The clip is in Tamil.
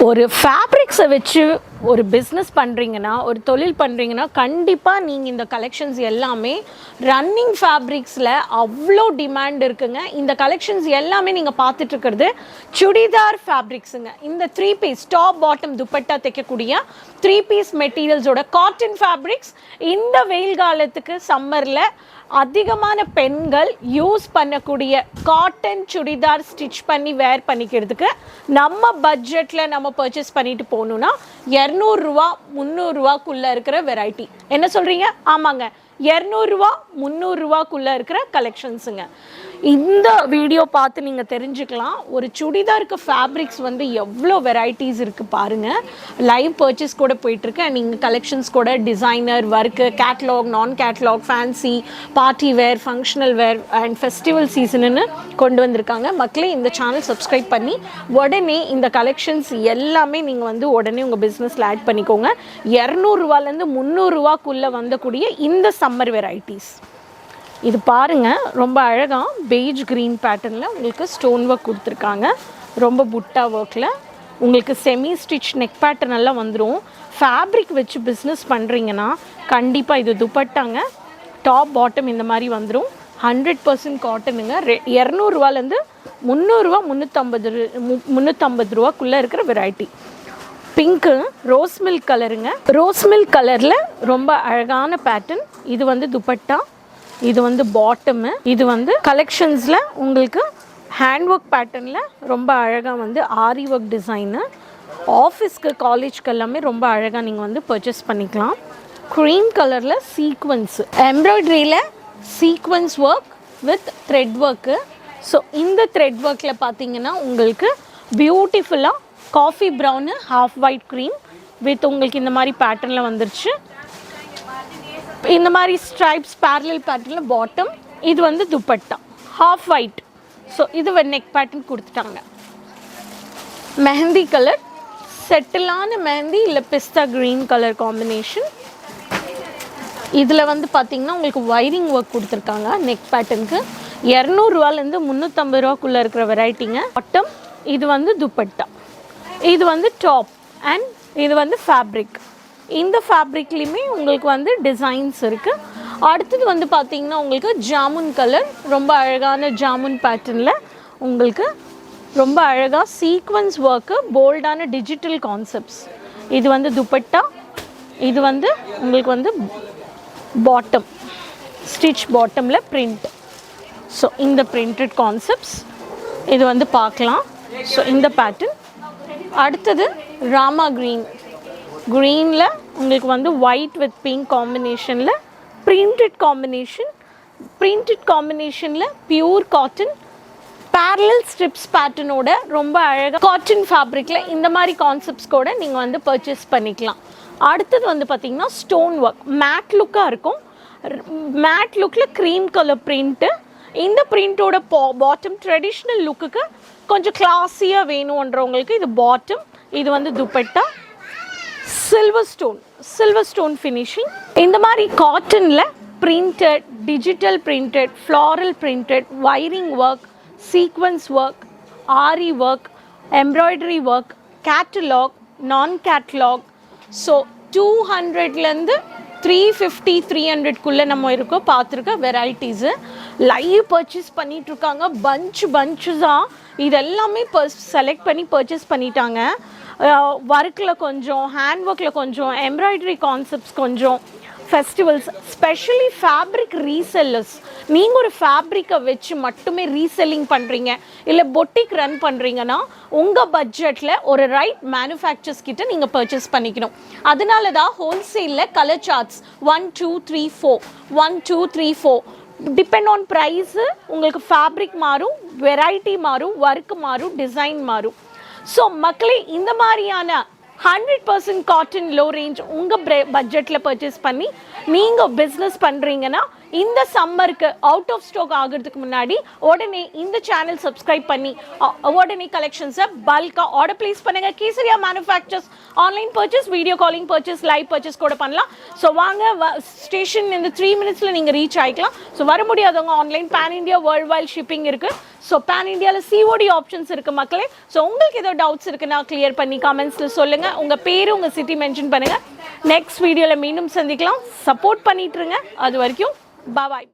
ஒரு ஃபேப்ரிக்ஸை வச்சு ஒரு பிஸ்னஸ் பண்ணுறீங்கன்னா, ஒரு தொழில் பண்ணுறீங்கன்னா, கண்டிப்பாக நீங்கள் இந்த கலெக்ஷன்ஸ் எல்லாமே ரன்னிங் ஃபேப்ரிக்ஸில் அவ்வளோ டிமாண்ட் இருக்குங்க. இந்த கலெக்ஷன்ஸ் எல்லாமே நீங்கள் பார்த்துட்ருக்கிறது சுடிதார் ஃபேப்ரிக்ஸுங்க. இந்த 3 பீஸ் டாப் பாட்டம் துப்பட்டா தைக்கக்கூடிய 3 பீஸ் மெட்டீரியல்ஸோட காட்டன் ஃபேப்ரிக்ஸ் இந்த வெயில் காலத்துக்கு சம்மரில் அதிகமான பெண்கள் யூஸ் பண்ணக்கூடிய காட்டன் சுடிதார் ஸ்டிச் பண்ணி வேர் பண்ணிக்கிறதுக்கு நம்ம பட்ஜெட்டில் நம்ம பர்ச்சேஸ் பண்ணிட்டு போகணுன்னா 200 ரூபா 300 ரூபாக்குள்ளே இருக்கிற வெரைட்டி. என்ன சொல்கிறீங்க? ஆமாங்க, 200 ரூபா 300 ரூபாக்குள்ளே இருக்கிற கலெக்ஷன்ஸுங்க. இந்த வீடியோ பார்த்து நீங்கள் தெரிஞ்சுக்கலாம் ஒரு சுடிதாருக்கு ஃபேப்ரிக்ஸ் வந்து எவ்வளோ வெரைட்டிஸ் இருக்குது பாருங்கள். லைவ் பர்ச்சேஸ் கூட போயிட்டுருக்கு. நீங்கள் கலெக்ஷன்ஸ் கூட டிசைனர் ஒர்க்கு, கேட்லாக், நான் catalogue, fancy, party wear, functional wear and festival சீசனுன்னு கொண்டு வந்திருக்காங்க. மக்களே, இந்த சேனல் சப்ஸ்கிரைப் பண்ணி உடனே இந்த கலெக்ஷன்ஸ் எல்லாமே நீங்கள் வந்து உடனே உங்கள் பிஸ்னஸில் ஆட் பண்ணிக்கோங்க. 200 ரூபாலேருந்து 300 ரூபாக்குள்ளே வந்தக்கூடிய இந்த சம்மர் வெரைட்டிஸ் இது பாருங்கள். ரொம்ப அழகாக பெய்ஜ் க்ரீன் பேட்டர்னில் உங்களுக்கு ஸ்டோன் ஒர்க் கொடுத்துருக்காங்க. ரொம்ப புட்டா ஒர்க்கில் உங்களுக்கு செமி ஸ்டிச் நெக் பேட்டர்ன் எல்லாம் வந்துடும். ஃபேப்ரிக் வச்சு பிஸ்னஸ் பண்ணுறீங்கன்னா கண்டிப்பாக இது துப்பட்டாங்க. டாப் பாட்டம் இந்த மாதிரி வந்துடும். 100% காட்டனுங்க. 200 ரூபாலேருந்து 300 ரூபா 350 ரூபாக்குள்ளே இருக்கிற வெரைட்டி. பிங்க்கு ரோஸ் மில்க் கலருங்க. ரோஸ் மில்க் கலரில் ரொம்ப அழகான பேட்டர்ன். இது வந்து துப்பட்டா, இது வந்து பாட்டமு. இது வந்து கலெக்ஷன்ஸில் உங்களுக்கு ஹேண்ட் ஒர்க் பேட்டர்னில் ரொம்ப அழகாக வந்து ஆரி ஒர்க் டிசைனு. ஆஃபீஸ்க்கு காலேஜ்க்கு எல்லாமே ரொம்ப அழகாக நீங்கள் வந்து பர்ச்சேஸ் பண்ணிக்கலாம். க்ரீம் கலரில் சீக்வன்ஸ் எம்ப்ராய்டரியில் sequins work with thread work. So இந்த த்ரெட் ஒர்க்கில் பார்த்தீங்கன்னா உங்களுக்கு பியூட்டிஃபுல்லாக coffee brown half white cream with உங்களுக்கு இந்த மாதிரி பேட்டர்னில் வந்துருச்சு. இந்த மாதிரி ஸ்ட்ரைப்ஸ் பேரலல் பேட்டர்னில் பாட்டம். இது வந்து துப்பட்டா ஹாஃப் ஒயிட். ஸோ இது நெக் பேட்டர்ன் கொடுத்துட்டாங்க. மெஹந்தி கலர், செட்டிலான மெஹந்தி இல்லை பிஸ்தா க்ரீன் கலர் காம்பினேஷன். இதில் வந்து பார்த்திங்கன்னா உங்களுக்கு ஒயரிங் ஒர்க் கொடுத்துருக்காங்க நெக் பேட்டர்னுக்கு. 200 ரூபாலேருந்து 350 ரூபாக்குள்ளே இருக்கிற வெரைட்டிங்க. பாட்டம். இது வந்து துப்பட்டா. இது வந்து டாப் அண்ட் இது வந்து ஃபேப்ரிக். இந்த ஃபேப்ரிக்லேயுமே உங்களுக்கு வந்து டிசைன்ஸ் இருக்குது. அடுத்தது வந்து பார்த்திங்கன்னா உங்களுக்கு ஜாமுன் கலர், ரொம்ப அழகான ஜாமுன் பேட்டர்னில் உங்களுக்கு ரொம்ப அழகாக சீக்வன்ஸ் ஒர்க்கு, போல்டான டிஜிட்டல் கான்செப்ட்ஸ். இது வந்து துப்பட்டா. இது வந்து உங்களுக்கு வந்து பாட்டம், ஸ்டிச் பாட்டமில் பிரிண்ட். ஸோ இந்த பிரிண்டட் கான்செப்ட்ஸ் இது வந்து பார்க்கலாம். ஸோ இந்த பேட்டர்ன். அடுத்தது ராமா க்ரீன். க்ரீனில் உங்களுக்கு வந்து ஒயிட் வித் பிங்க் காம்பினேஷனில் பிரிண்டட் காம்பினேஷன். பிரிண்டட் காம்பினேஷனில் பியூர் காட்டன் பேரலல் ஸ்ட்ரிப்ஸ் பேட்டர்னோட ரொம்ப அழகாக காட்டன் ஃபேப்ரிக்கில் இந்த மாதிரி கான்செப்ட்ஸ் கூட நீங்கள் வந்து பர்ச்சேஸ் பண்ணிக்கலாம். அடுத்தது வந்து பார்த்திங்கன்னா ஸ்டோன் ஒர்க் மேட் லுக்காக இருக்கும். மேட் லுக்கில் க்ரீம் கலர் பிரிண்ட்டு. இந்த பிரிண்ட்டோட பாட்டம் ட்ரெடிஷ்னல் லுக்குக்கு கொஞ்சம் கிளாஸியாக வேணுன்றவங்களுக்கு இது பாட்டம். இது வந்து துப்பட்டா. Silver stone finishing. இந்த மாதிரி காட்டனில் printed, digital printed, floral printed, wiring work, sequins work, aari work, embroidery work, catalogue, நான் கேட்டலாக். ஸோ 200லேருந்து 350 300க்குள்ளே நம்ம இருக்கோம் பார்த்துருக்க வெரைட்டிஸு. லைவ் பர்ச்சேஸ் பண்ணிகிட்ருக்காங்க. பஞ்சஸாக இது எல்லாமே செலக்ட் பண்ணி பர்ச்சேஸ் பண்ணிட்டாங்க. ஒர்க்கில் கொஞ்சம், ஹேண்ட் ஒர்க்கில் கொஞ்சம், எம்ப்ராய்டரி கான்செப்ட்ஸ் கொஞ்சம், ஃபெஸ்டிவல்ஸ், ஸ்பெஷலி ஃபேப்ரிக் ரீசெல்லர்ஸ். நீங்கள் ஒரு ஃபேப்ரிக்கை வச்சு மட்டுமே ரீசெல்லிங் பண்ணுறீங்க, இல்லை பொட்டிக் ரன் பண்ணுறீங்கன்னா உங்கள் பட்ஜெட்டில் ஒரு ரைட் மேனுஃபேக்சர்ஸ் கிட்ட நீங்கள் பர்ச்சேஸ் பண்ணிக்கணும். அதனால தான் ஹோல்சேலில் colour charts 1 2 3 4 1 2 3 4 depend on price உங்களுக்கு ஃபேப்ரிக் மாறும், வெரைட்டி மாறும், ஒர்க் மாறும், டிசைன் மாறும். ஸோ மக்களே, இந்த மாதிரியான 100% காட்டன் லோ ரேஞ்ச் உங்கள் பட்ஜெட்டில் பர்ச்சேஸ் பண்ணி நீங்கள் பிஸ்னஸ் பண்ணுறீங்கன்னா இந்த சம்மருக்கு அவுட் ஆஃப் ஸ்டாக் ஆகிறதுக்கு முன்னாடி உடனே இந்த சேனல் சப்ஸ்கிரைப் பண்ணி உடனே கலெக்ஷன்ஸை பல்காக ஆர்டர் ப்ளேஸ் பண்ணுங்கள். Kesariya manufacturers online purchase, video calling purchase, live purchase கூட பண்ணலாம். ஸோ வாங்க, ஸ்டேஷன் இந்த 3 மினிட்ஸில் நீங்கள் ரீச் ஆகிக்கலாம். ஸோ வர முடியாதவங்க online pan India world wide shipping இருக்குது. ஸோ பேன் இந்தியாவில் சிஓடி ஆப்ஷன்ஸ் இருக்குது மக்களே. ஸோ உங்களுக்கு ஏதோ டவுட்ஸ் இருக்குன்னா கிளியர் பண்ணி கமெண்ட்ஸில் சொல்லுங்கள். உங்கள் பேர் உங்கள் சிட்டி மென்ஷன் பண்ணுங்கள். நெக்ஸ்ட் வீடியோவில் மீண்டும் சந்திக்கலாம். சப்போர்ட் பண்ணிட்டுருங்க. அது வரைக்கும் பாய்.